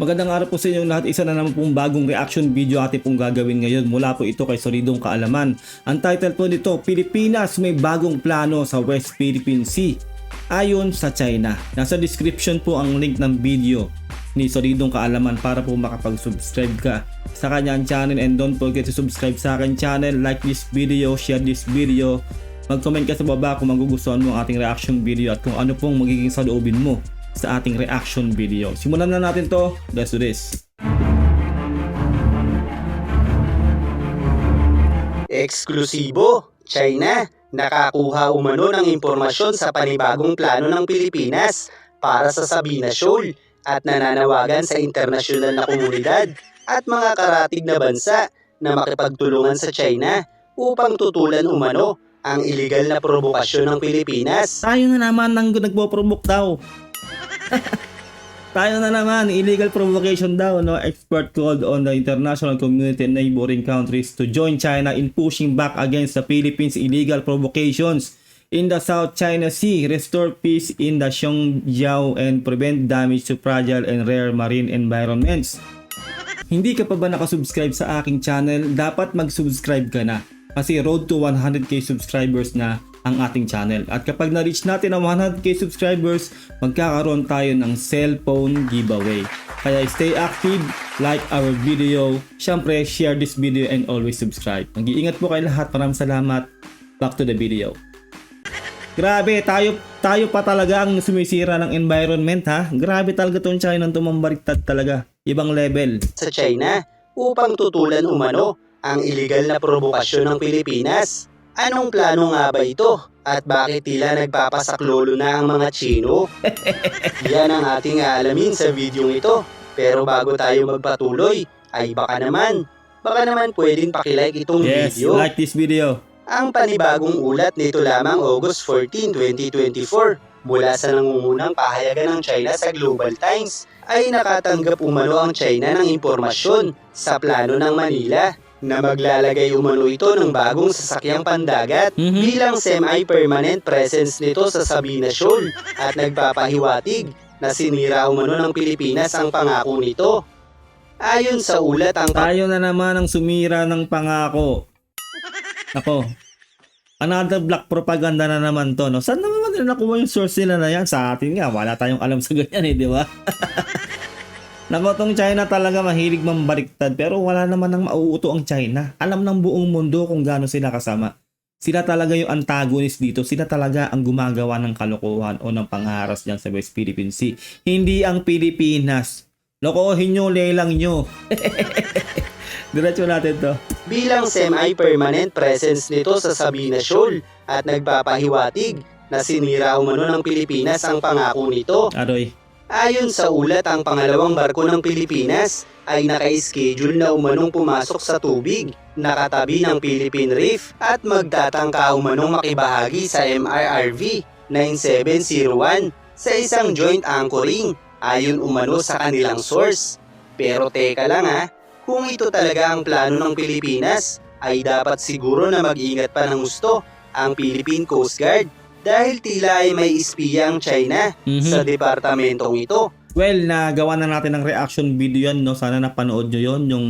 Magandang araw po sa inyong lahat. Isa na naman pong bagong reaction video ating pong gagawin ngayon. Mula po ito kay Solidong Kaalaman. Ang title po nito, Pilipinas may bagong plano sa West Philippine Sea ayon sa China. Nasa description po ang link ng video ni Solidong Kaalaman para po makapag-subscribe ka sa kanyang channel, and don't forget to subscribe sa akin channel, like this video, share this video, mag-comment ka sa baba kung magugustuhan mo ang ating reaction video at kung ano pong magiging saloobin mo sa ating reaction video. Simulan na natin to. Let's do this. Eksklusibo, China, nakakuha umano ng impormasyon sa panibagong plano ng Pilipinas para sa Sabina Shoal at nananawagan sa internasyonal na komunidad at mga karatig na bansa na makipagtulungan sa China upang tutulan umano ang illegal na provokasyon ng Pilipinas. Tayo na naman ang nagpo-provoke daw. Tayo na naman, illegal provocation daw, no? Expert called on the international community and neighboring countries to join China in pushing back against the Philippines' illegal provocations in the South China Sea, restore peace in the Xiongjiao and prevent damage to fragile and rare marine environments. Hindi ka pa ba nakasubscribe sa aking channel? Dapat mag-subscribe ka na kasi road to 100k subscribers na ang ating channel. At kapag na-reach natin ang 100k subscribers, magkakaroon tayo ng cellphone giveaway. Kaya stay active, like our video, syempre share this video and always subscribe. Mag-iingat po kayo lahat. Maraming salamat. Back to the video. Grabe, tayo pa talaga ang sumisira ng environment, ha? Grabe talaga tong China, tumambaliktad talaga. Ibang level. Sa China upang tutulan umano ang illegal na provokasyon ng Pilipinas. Anong plano nga ba ito? At bakit tila nagpapasaklolo na ang mga Chino? Yan ang ating aalamin sa video ito. Pero bago tayo magpatuloy, ay baka naman pwedeng pakilike itong video. Yes, like this video. Ang panibagong ulat nito lamang August 14, 2024 mula sa nangungunang pahayagan ng China sa Global Times ay nakatanggap umano ang China ng impormasyon sa plano ng Manila na maglalagay umano ito ng bagong sasakyang pandagat bilang semi-permanent presence nito sa Sabina Shoal at nagpapahiwatig na sinira umano ng Pilipinas ang pangako nito. Ayon sa ulat Tayo na naman ang sumira ng pangako. Ako, another black propaganda na naman to, no? Saan naman nila nakuha yung source nila na yan? Sa atin nga, wala tayong alam sa ganyan, di ba? Nako, tong China talaga mahilig mambaliktad, pero wala naman nang mauuto ang China. Alam ng buong mundo kung gaano sila kasama. Sila talaga yung antagonist dito. Sila talaga ang gumagawa ng kalokohan o ng pangharas dyan sa West Philippine Sea. Hindi ang Pilipinas. Lokohin nyo, lelang nyo. Diretso natin to. Bilang semi-permanent presence nito sa Sabina Shoal at nagpapahiwatig na sinira umano ng Pilipinas ang pangako nito. Aroy. Ayon sa ulat, ang pangalawang barko ng Pilipinas ay naka-schedule na umanong pumasok sa tubig na katabi ng Philippine Reef at magtatangka umanong makibahagi sa MRRV 9701 sa isang joint anchoring ayon umano sa kanilang source. Pero teka lang, kung ito talaga ang plano ng Pilipinas ay dapat siguro na mag-ingat pa ng gusto ang Philippine Coast Guard dahil tila ay may espiya ang China sa departamentong ito. Well, nagawa na natin ng reaction video yan, no? Sana napanood nyo yon, yung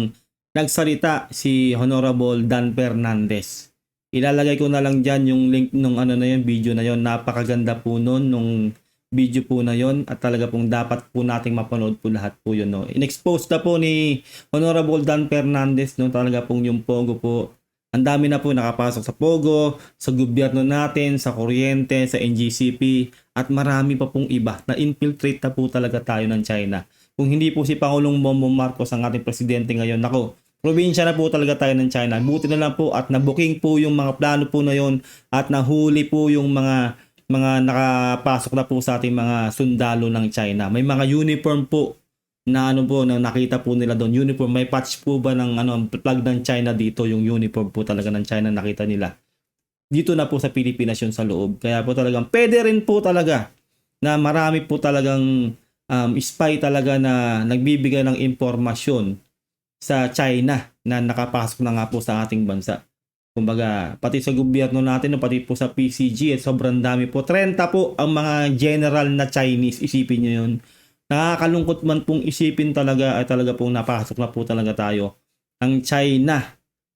nagsalita si Honorable Dan Fernandez. Ilalagay ko na lang dyan yung link nung video na yon. Napakaganda po nun, nung video po na yon, at talaga pong dapat po nating mapanood po lahat po yun, no? In-expose na po ni Honorable Dan Fernandez, no? Talaga pong yung Pogo po. Ang dami na po nakapasok sa Pogo, sa gobyerno natin, sa kuryente, sa NGCP, at marami pa pong iba. Na-infiltrate na po talaga tayo ng China. Kung hindi po si Pangulong Bongbong Marcos ang ating presidente ngayon, nako, probinsya na po talaga tayo ng China. Buti na lang po at nabuking po yung mga plano po na yon at nahuli po yung mga nakapasok na po sa ating mga sundalo ng China. May mga uniform po na na nakita po nila doon. Uniform, may patch po ba ng flag ng China dito, yung uniform po talaga ng China nakita nila. Dito na po sa Pilipinas yun sa loob. Kaya po talagang pwede rin po talaga na marami po talagang spy talaga na nagbibigay ng impormasyon sa China na nakapasok na nga po sa ating bansa. Kumbaga, pati sa gobyerno natin, pati po sa PCG, at sobrang dami po. 30 po ang mga general na Chinese, isipin nyo yun, Nakakalungkot man pong isipin talaga ay talaga pong napasok na po talaga tayo ng China.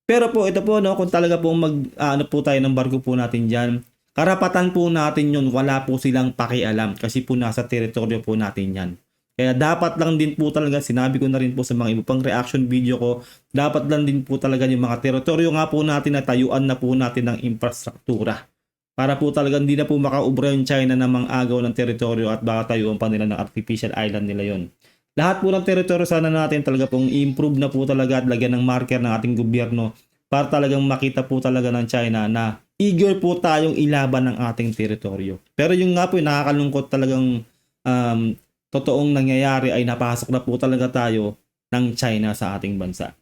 Pero po ito po, no, kung talaga pong ano po tayo ng barko po natin dyan, karapatan po natin yun, wala po silang pakialam kasi po nasa teritoryo po natin yan. Kaya dapat lang din po talaga, sinabi ko na rin po sa mga iba pang reaction video ko, dapat lang din po talaga yung mga teritoryo nga po natin na tayuan na po natin ng infrastruktura. Para po talaga hindi na po makaubra yung China na mang-agaw ng teritoryo at baka tayuan pa nila ng artificial island nila yon. Lahat po ng teritoryo sana natin talaga pong improve na po talaga at lagyan ng marker ng ating gobyerno para talagang makita po talaga ng China na eager po tayong ilaban ng ating teritoryo. Pero yung nga po yung nakakalungkot talagang totoong nangyayari ay napasok na po talaga tayo ng China sa ating bansa.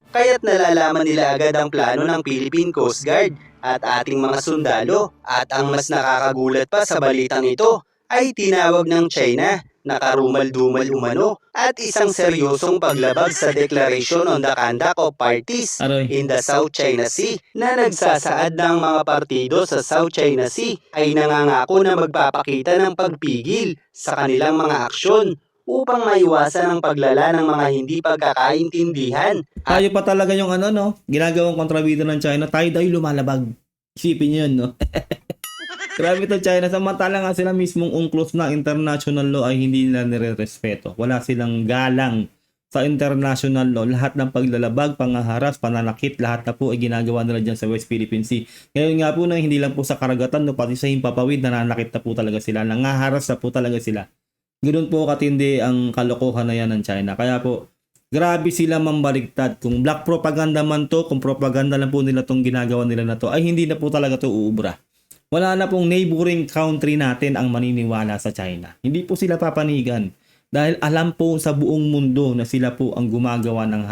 Kaya't nalalaman nila agad ang plano ng Philippine Coast Guard at ating mga sundalo. At ang mas nakakagulat pa sa balitang ito ay tinawag ng China na karumal-dumal umano at isang seryosong paglabag sa Declaration on the Conduct of Parties Aroy. in the South China Sea na nagsasaad ng mga partido sa South China Sea ay nangangako na magpapakita ng pagpigil sa kanilang mga aksyon upang maiwasan ang paglala ng mga hindi pagkakaintindihan. Tayo pa talaga yung ano, no? Ginagawang kontrabida ng China, tayo daw yung lumalabag. Isipin nyo yun, no? Grabe to China. Samantala nga sila mismong UNCLOS na international law ay hindi nila nire-respeto. Wala silang galang sa international law. Lahat ng paglalabag, pangaharas, pananakit, lahat na po ay ginagawa nila dyan sa West Philippine Sea. Ngayon nga po na hindi lang po sa karagatan, no, pati sa himpapawid, nananakit na po talaga sila. Nangaharas na po talaga sila. Ganoon po katindi ang kalokohan na yan ng China. Kaya po, grabe sila mambaligtad. Kung black propaganda man to, kung propaganda lang po nila tong ginagawa nila na to, ay hindi na po talaga to uubra. Wala na pong neighboring country natin ang maniniwala sa China. Hindi po sila papanigan. Dahil alam po sa buong mundo na sila po ang gumagawa ng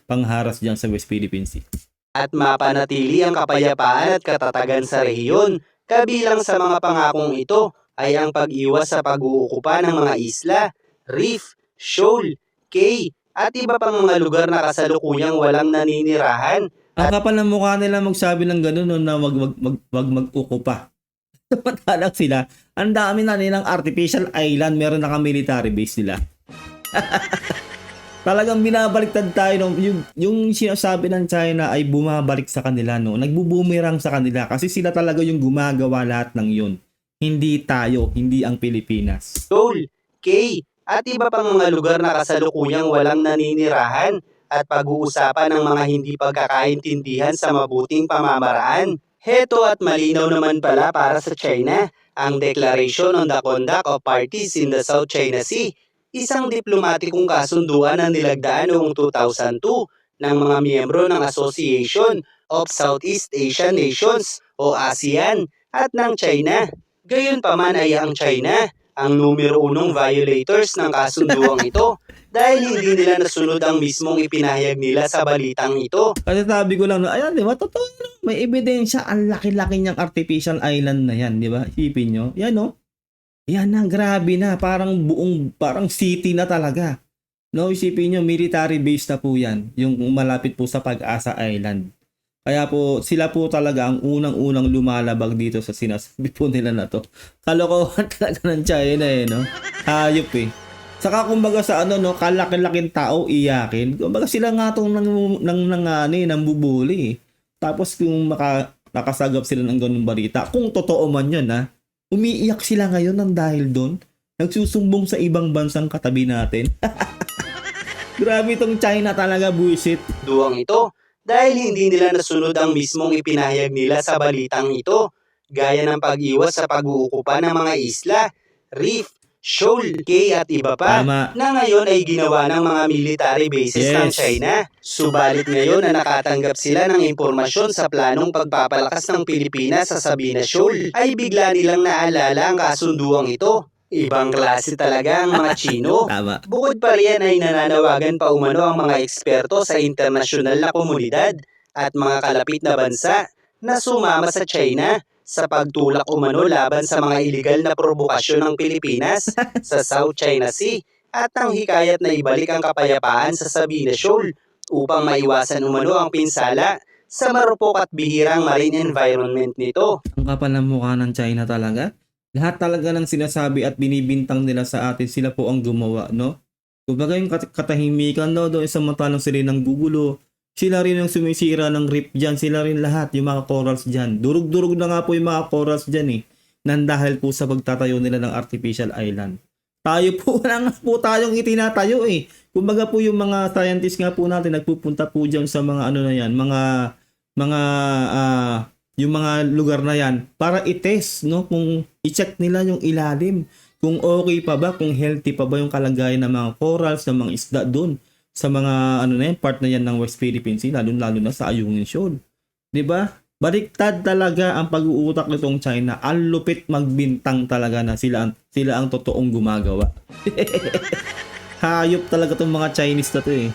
pangharas dyan sa West Philippine Sea. At mapanatili ang kapayapaan at katatagan sa rehiyon. Kabilang sa mga pangakong ito ay ang pag-iwas sa pag-uukupa ng mga isla, reef, shoal, cay, at iba pang mga lugar na kasalukuyang walang naninirahan. Ang kapal ng mukha nila magsabi ng gano'n, no, na wag mag-ukupa. Samantalang sila, ang dami na nilang artificial island, meron na military base nila. Talagang binabaliktad tayo, no? Yung sinasabi ng China ay bumabalik sa kanila, no? Nagbubumerang sa kanila kasi sila talaga yung gumagawa lahat ng yun. Hindi tayo, hindi ang Pilipinas. Shoal, cay, at iba pang mga lugar na kasalukuyang walang naninirahan at pag-uusapan ng mga hindi pagkakaintindihan sa mabuting pamamaraan. Heto at malinaw naman pala para sa China, ang Declaration on the Conduct of Parties in the South China Sea, isang diplomatikong kasunduan na nilagdaan noong 2002 ng mga miyembro ng Association of Southeast Asian Nations o ASEAN at ng China. Gayunpaman ay ang China ang numero 1 violators ng kasunduang ito dahil hindi nila nasunod ang mismong ipinahayag nila sa balitang ito. Kasi sabi ko lang, no, ayan, di ba? Totoo, no? May ebidensya, ang laki-laki niyang artificial island na yan, di ba? Isipin nyo. Yan, no? Yan na, grabe na. Parang city na talaga. No, isipin nyo, military base na po yan. Yung malapit po sa Pag-asa Island. Kaya po, sila po talaga ang unang-unang lumalabag dito sa sinasabi po nila na to. Kalokohan talaga ng China eh, no? Hayop eh. Saka kumbaga sa ano, no, kalaki-laking tao iyakin. Kumbaga sila nga itong nambubuli eh. Tapos kung nakasagap sila ng ganung balita, kung totoo man yun ha, umiiyak sila ngayon ng dahil doon. Nagsusumbong sa ibang bansang katabi natin. Grabe itong China talaga, buisit. Duwang ito dahil hindi nila nasunod ang mismong ipinahayag nila sa balitang ito, gaya ng pag-iwas sa pag-uukupa ng mga isla, reef, shoal, cay at iba pa, Tama. na ngayon ay ginawa ng mga military bases ng China. Subalit ngayon na nakatanggap sila ng impormasyon sa planong pagpapalakas ng Pilipinas sa Sabina Shoal, ay bigla nilang naalala ang kasunduang ito. Ibang klase talaga ang mga Chino. Tama. Bukod pa riyan ay nananawagan pa umano ang mga eksperto sa internasyonal na komunidad at mga kalapit na bansa na sumama sa China sa pagtulak umano laban sa mga iligal na provokasyon ng Pilipinas sa South China Sea at ang hikayat na ibalik ang kapayapaan sa Sabina Shoal upang maiwasan umano ang pinsala sa marupok at bihirang marine environment nito. Ang kapal ng mukha ng China talaga. Lahat talaga ng sinasabi at binibintang nila sa atin, sila po ang gumawa, no? Kumbaga yung katahimikan daw doon, samantalang sila ng gugulo, sila rin ang sumisira ng rip dyan, sila rin lahat, yung mga corals dyan. Durug-durug na nga po yung mga corals dyan eh, nang dahil po sa pagtatayo nila ng artificial island. Tayo po, wala nga po tayong itinatayo eh. Kumbaga po yung mga scientists nga po natin, nagpupunta po dyan sa mga ano na yan, mga yung mga lugar na yan para i-test, no, kung i-check nila yung ilalim, kung okay pa ba, kung healthy pa ba yung kalagayan ng mga corals, ng mga isda doon sa mga ano na yan, part na yan ng West Philippine Sea, lalo na sa Ayungin Shoal. 'Di ba? Baliktad talaga ang pag-uutak nitong China. Ang lupit magbintang talaga na sila ang totoong gumagawa. Hayop talaga tong mga Chinese na to eh.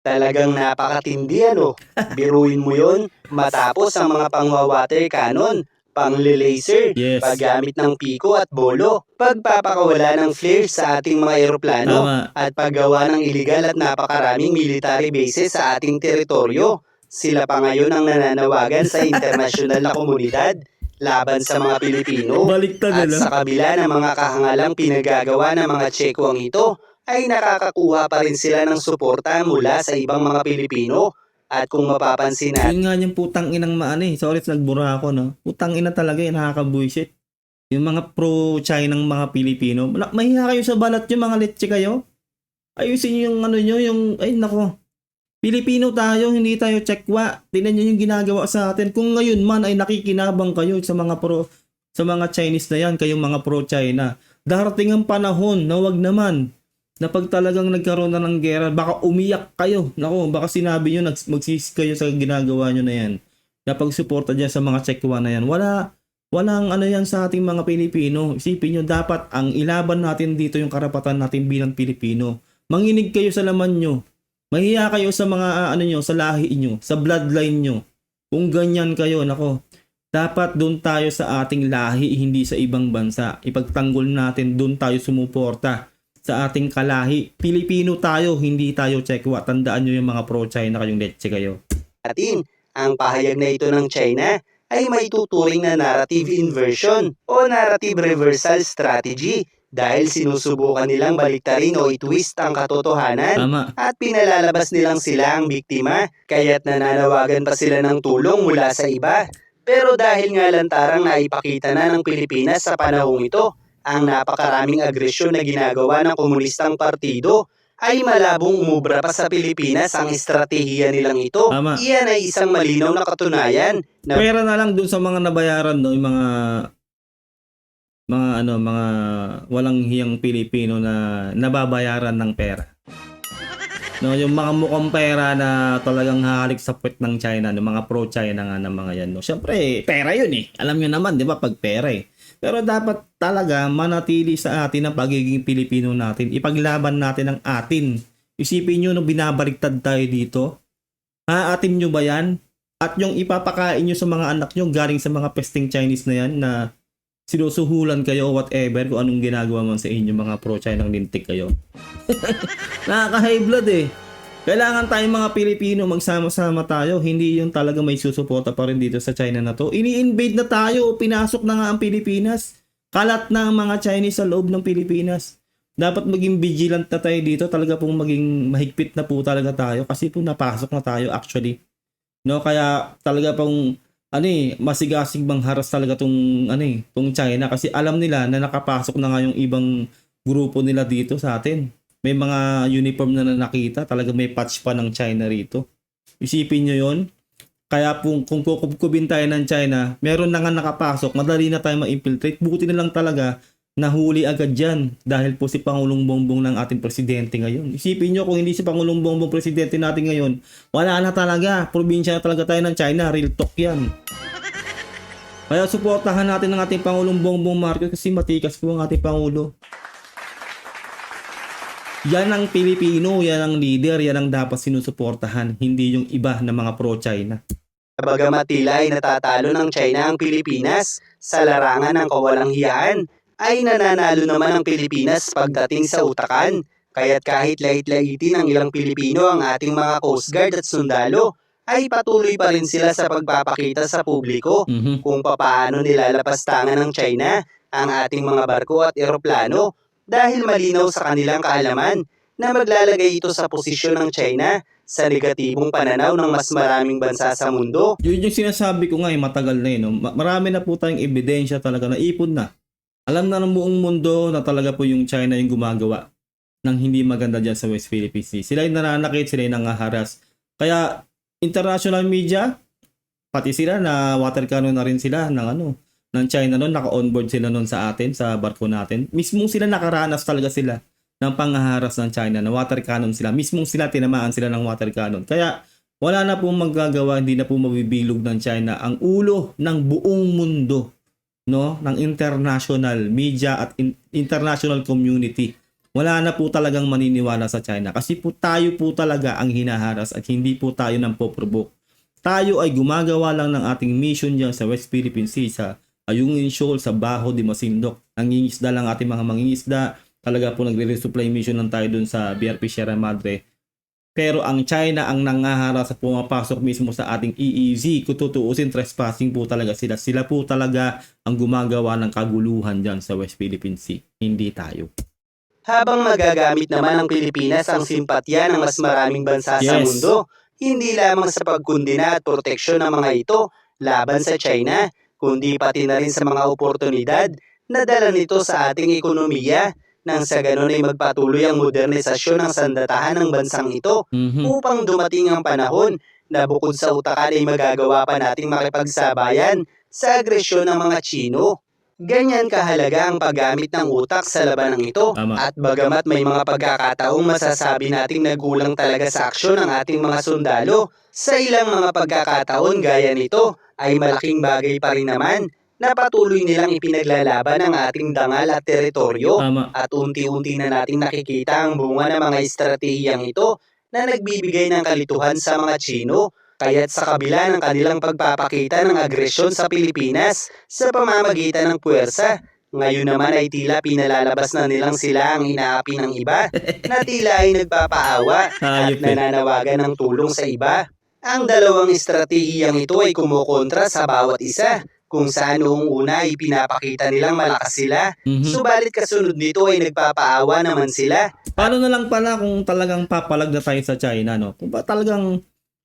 Talagang napakatindi ano. Biruin mo yon, matapos ang mga pangwawater cannon, pangli-laser, Yes. paggamit ng piko at bolo, pagpapakawala ng flares sa ating mga eroplano, Tama. at paggawa ng iligal at napakaraming military bases sa ating teritoryo. Sila pa ngayon ang nananawagan sa internasyonal na komunidad laban sa mga Pilipino. Baliktad At nila. sa kabila ng mga kahangalang pinagagawa ng mga Tsekwang ito, ay nakakakuha pa rin sila ng suporta mula sa ibang mga Pilipino. At kung mapapansin natin, Yun nga yung putang inang maano eh. Sorry, nagbura ako, no? Putang ina talaga yun, nakakabuisit. Yung mga pro-China ng mga Pilipino. Mahiya kayo sa balat yung mga letse kayo. Ayusin nyo yung ano nyo, yung, ay nako. Pilipino tayo, hindi tayo Tsekwa. Tingnan nyo yung ginagawa sa atin. Kung ngayon man ay nakikinabang kayo sa mga Chinese na yan, kayong mga pro-China. Darating ang panahon na wag naman na pag talagang nagkaroon na ng gera, baka umiyak kayo. Nako, baka sinabi nyo, magsisi kayo sa ginagawa nyo na yan. Na pagsuporta dyan sa mga Tsekwa na yan. Walang ano yan sa ating mga Pilipino. Isipin nyo, dapat ang ilaban natin dito yung karapatan natin bilang Pilipino. Manginig kayo sa laman nyo. Mahiya kayo sa mga ano nyo, sa lahi nyo, sa bloodline nyo. Kung ganyan kayo, nako, dapat doon tayo sa ating lahi, hindi sa ibang bansa. Ipagtanggol natin, doon tayo sumuporta sa ating kalahi. Pilipino tayo, hindi tayo Tsekwa. Tandaan nyo yung mga pro-China kayong letse kayo. ang pahayag na ito ng China ay may tuturing na narrative inversion o narrative reversal strategy dahil sinusubukan nilang baliktarin o i-twist ang katotohanan Tama. at pinalalabas nilang sila ang biktima, kaya't nananawagan pa sila ng tulong mula sa iba. Pero dahil nga lantarang naipakita na ng Pilipinas sa panahong ito, ang napakaraming agresyon na ginagawa ng komunistang partido, ay malabong umubra pa sa Pilipinas ang estratehiya nilang ito. Tama. Iyan ay isang malinaw na katunayan na Pera na lang dun sa mga nabayaran, no, yung mga walang hiyang Pilipino na nababayaran ng pera. No, yung mga mukhang pera na talagang hahalik sa puwet ng China, no, mga pro-China nga ng mga yan. No. Siyempre, pera yun eh. Alam nyo naman, di ba, pag pera eh. Pero dapat talaga manatili sa atin ang pagiging Pilipino natin. Ipaglaban natin ang atin. Isipin nyo, no, binabaliktad tayo dito. Haatin nyo ba yan? At yung ipapakain nyo sa mga anak nyo galing sa mga pesting Chinese na yan na sinusuhulan kayo whatever kung anong ginagawa man sa inyo, mga pro-China ng lintik kayo. Nakaka-high blood eh. Kailangan tayong mga Pilipino magsama-sama tayo. Hindi yung talaga may susuporta pa rin dito sa China na to. Ini-invade na tayo. Pinasok na nga ang Pilipinas. Kalat na ang mga Chinese sa loob ng Pilipinas. Dapat maging vigilant na tayo dito. Talaga pong maging mahigpit na po talaga tayo. Kasi po napasok na tayo actually. No, kaya talaga pong masigasig bang haras talaga tong China kasi alam nila na nakapasok na nga yung ibang grupo nila dito sa atin. May mga uniform na nakita, talaga may patch pa ng China rito. Isipin nyo yon. Kaya kung kukubin tayo ng China, meron na nga nakapasok, madali na tayo ma-infiltrate. Buti na lang talaga, nahuli agad dyan dahil po si Pangulong Bongbong ng ating presidente ngayon. Isipin nyo kung hindi si Pangulong Bongbong presidente natin ngayon, wala na talaga. Probinsya na talaga tayo ng China. Real talk yan. Kaya suportahan natin ng ating Pangulong Bongbong Marcos kasi matikas po ang ating Pangulo. Yan ang Pilipino, yan ang leader, yan ang dapat sinusuportahan, hindi yung iba na mga pro-China. bagamat tila ay natatalo ng China ang Pilipinas sa larangan ng kawalang hiyaan, ay nananalo naman ang Pilipinas pagdating sa utakan. Kaya't kahit lait-laitin ng ilang Pilipino ang ating mga Coast Guard at sundalo, ay patuloy pa rin sila sa pagpapakita sa publiko kung papaano nilalapastangan ng China ang ating mga barko at eroplano dahil malinaw sa kanilang kaalaman na maglalagay ito sa posisyon ng China sa negatibong pananaw ng mas maraming bansa sa mundo. Yun yung sinasabi ko nga matagal na no. Marami na po tayong ebidensya talaga na ipon na. Alam na ng buong mundo na talaga po yung China yung gumagawa ng hindi maganda dyan sa West Philippine Sea. Sila yung nananakit, sila yung nangaharas. Kaya international media, pati sila na water cannon na rin sila ng China noon, naka-onboard sila noon sa atin, sa barko natin. Mismong sila nakaranas talaga sila ng panghaharas ng China, na water cannon sila. Mismong sila, tinamaan sila ng water cannon. Kaya wala na pong magagawa, hindi na po mabibilog ng China ang ulo ng buong mundo, no, ng international media at international community. Wala na po talagang maniniwala sa China kasi po tayo po talaga ang hinaharas at hindi po tayo nang poprovoke. Tayo ay gumagawa lang ng ating mission dyan sa West Philippine Sea, sa Ayungin Shoal, sa Baho de Masinloc. Nangingisda lang ating mga mangingisda. Talaga po nagre-resupply mission lang tayo dun sa BRP Sierra Madre. Pero ang China ang nangaharas sa pumapasok mismo sa ating EEZ. Kung tutuusin, trespassing po talaga sila. Sila po talaga ang gumagawa ng kaguluhan dyan sa West Philippine Sea. Hindi tayo. Habang magagamit naman ang Pilipinas ang simpatya ng mas maraming bansa sa Yes. mundo, hindi lamang sa pagkundina at proteksyon ng mga ito laban sa China, kundi pati na rin sa mga oportunidad na dala nito sa ating ekonomiya nang sa ganon ay magpatuloy ang modernisasyon ng sandatahan ng bansang ito upang dumating ang panahon na bukod sa utakan ay magagawa pa nating makipagsabayan sa agresyon ng mga Chino. Ganyan kahalaga ang paggamit ng utak sa labanang ito. Tama. At bagamat may mga pagkakataong masasabi nating nagkulang talaga sa aksyon ng ating mga sundalo, sa ilang mga pagkakataon gaya nito ay malaking bagay pa rin naman na patuloy nilang ipinaglalaban ang ating dangal at teritoryo. Tama. At unti-unti na nating nakikita ang bunga ng mga estratehiyang ito na nagbibigay ng kalituhan sa mga Chino. Kaya't sa kabila ng kanilang pagpapakita ng agresyon sa Pilipinas sa pamamagitan ng puwersa, ngayon naman ay tila pinalalabas na nilang sila ang inaapi ng iba, na tila ay nagpapaawa at Hayop eh. nananawagan ng tulong sa iba. Ang dalawang estratehiyang ito ay kumukontra sa bawat isa, kung saan noong una ay pinapakita nilang malakas sila, subalit kasunod nito ay nagpapaawa naman sila. Paano na lang pala kung talagang papalag na tayo sa China, no? Kung ba talagang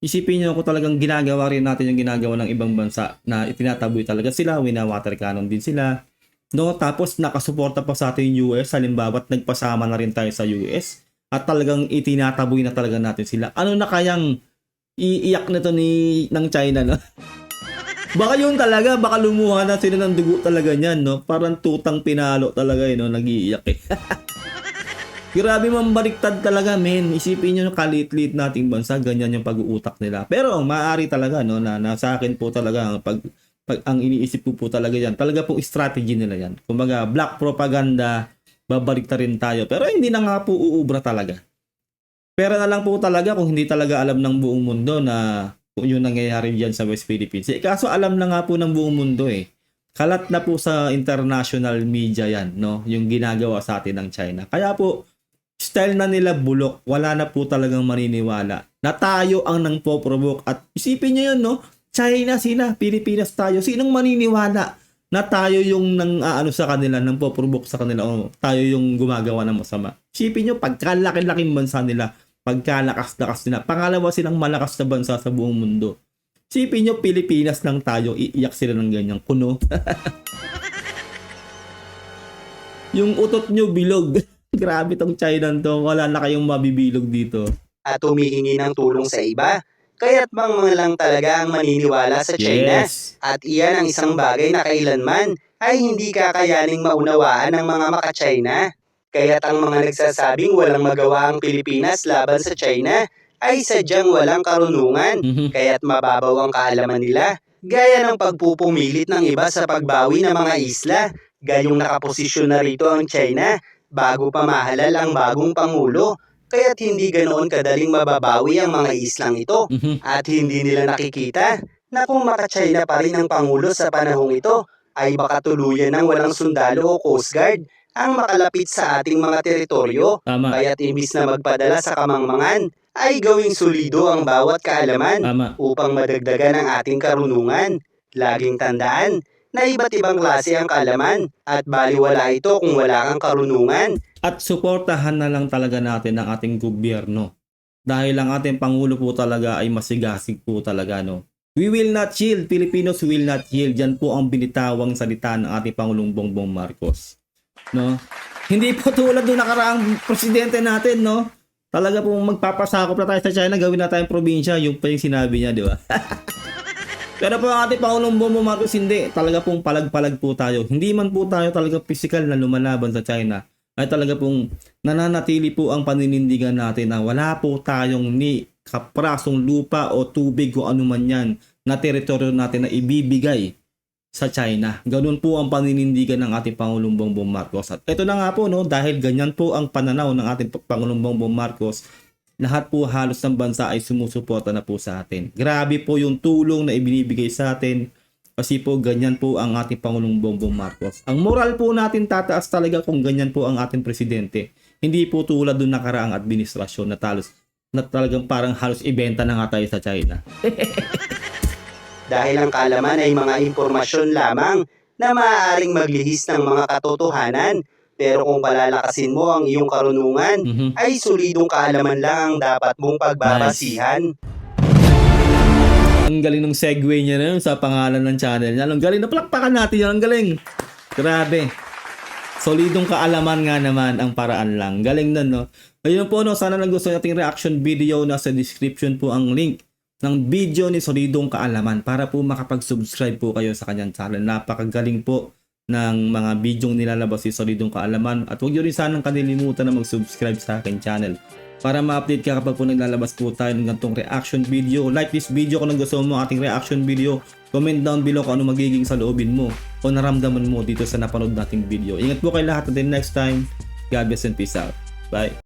isipin nyo kung talagang ginagawa rin natin yung ginagawa ng ibang bansa na itinataboy talaga sila, wina-water cannon din sila, no? Tapos nakasuporta pa sa atin yung US, halimbawa nagpasama na rin tayo sa US at talagang itinataboy na talaga natin sila. Ano na kayang iiyak nito ng China, no? Baka yun talaga, baka lumuha na sila ng dugo talaga niyan, no? Parang tutang pinalo talaga, no? Nag-iiyak eh. Grabe mambaliktad talaga, men. Isipin nyo yung kalit-lit nating bansa, ganyan yung pag-uutak nila. Pero maaari talaga, no, na sa akin po talaga, pag ang iniisip ko po talaga yan, talaga pong strategy nila yan. Kumbaga, black propaganda, babalikta rin tayo. Pero hindi na nga po uubra talaga. Pero na lang po talaga kung hindi talaga alam ng buong mundo na kung yun nangyayari dyan sa West Philippines. Kaso alam na nga po ng buong mundo eh. Kalat na po sa international media yan, no? Yung ginagawa sa atin ng China. Kaya po, style na nila bulok, wala na po talagang maniniwala na tayo ang nangpo-provoke. At isipin nyo yun, no? China sila, Pilipinas tayo. Sinong maniniwala na tayo yung nang sa kanila, nangpo-provoke sa kanila, o tayo yung gumagawa ng masama? Isipin nyo, pagkalaki-laking bansa nila, pagkalakas-lakas nila, pangalawa silang malakas na bansa sa buong mundo. Isipin nyo, Pilipinas lang tayo, iiyak sila ng ganyang kuno. Yung utot nyo bilog. Grabe tong China to. Wala na kayong mabibilog dito. At humihingi ng tulong sa iba, kaya't mga lang talaga ang maniniwala sa China. Yes. At iyan ang isang bagay na kailanman ay hindi kakayaning maunawaan ng mga maka-China. Kaya't ang mga nagsasabing walang magawa ang Pilipinas laban sa China ay sadyang walang karunungan, kaya't mababaw ang kaalaman nila. Gaya ng pagpupumilit ng iba sa pagbawi ng mga isla, gayong nakaposisyon na rito ang China bago pa mahalal ang bagong pangulo, kaya't hindi ganoon kadaling mababawi ang mga islang ito. At hindi nila nakikita na kung maka-China pa rin ang pangulo sa panahong ito, ay baka tuluyan ng walang sundalo o Coast Guard ang makalapit sa ating mga teritoryo. Tama. Kaya't imbis na magpadala sa kamangmangan, ay gawing solido ang bawat kaalaman Tama. upang madagdagan ang ating karunungan. Laging tandaan na iba't ibang klase ang kaalaman at baliwala ito kung wala kang karunungan. At suportahan na lang talaga natin ang ating gobyerno. Dahil ang ating Pangulo po talaga ay masigasig po talaga, no? We will not yield. Filipinos will not yield. Yan po ang binitawang salita ng ating Pangulong Bongbong Marcos. No? Hindi po tulad ng nakaraang presidente natin, no? Talaga pong magpapasakop na tayo sa China, gawin na tayong probinsya. Yung pa yung sinabi niya, di ba? Pero po ang ating Pangulong Bongbong Marcos, hindi. Talaga pong palag-palag po tayo. Hindi man po tayo talaga physical na lumalaban sa China. Ay talaga pong nananatili po ang paninindigan natin na wala po tayong ni kaprasong lupa o tubig o anuman yan na teritoryo natin na ibibigay sa China. Ganun po ang paninindigan ng ating Pangulong Bongbong Marcos. At ito na nga po, no, dahil ganyan po ang pananaw ng ating Pangulong Bongbong Marcos, lahat po halos ng bansa ay sumusuporta na po sa atin. Grabe po yung tulong na ibinibigay sa atin. Kasi po ganyan po ang ating Pangulong Bongbong Marcos. Ang moral po natin tataas talaga kung ganyan po ang ating presidente. Hindi po tulad ng nakaraang administrasyon na talagang parang halos ibenta na nga tayo sa China. Dahil ang kaalaman ay mga impormasyon lamang na maaaring maglihis ng mga katotohanan. Pero kung palalakasin mo ang iyong karunungan, ay solidong kaalaman lang ang dapat mong pagbabasihan. Ang galing ng segue niya na yun sa pangalan ng channel niya. Ang galing, napalakpakan natin yun. Ang galing. Grabe. Solidong kaalaman nga naman ang paraan lang. Galing nun, no? Ayun po, no? Sana nagustuhan nating reaction video. Nasa description po ang link ng video ni Solidong Kaalaman para po makapag-subscribe po kayo sa kanyang channel. Napakagaling po ng mga video nilalabas si Solidong Kaalaman. At huwag nyo rin sanang kanilimutan na mag-subscribe sa aking channel para ma-update ka kapag po naglalabas po tayo ng ganitong reaction video. Like this video kung gusto mo ating reaction video. Comment down below kung ano magiging sa loobin mo o naramdaman mo dito sa napanood nating video. Ingat po kayo lahat until next time. God bless and peace out. Bye.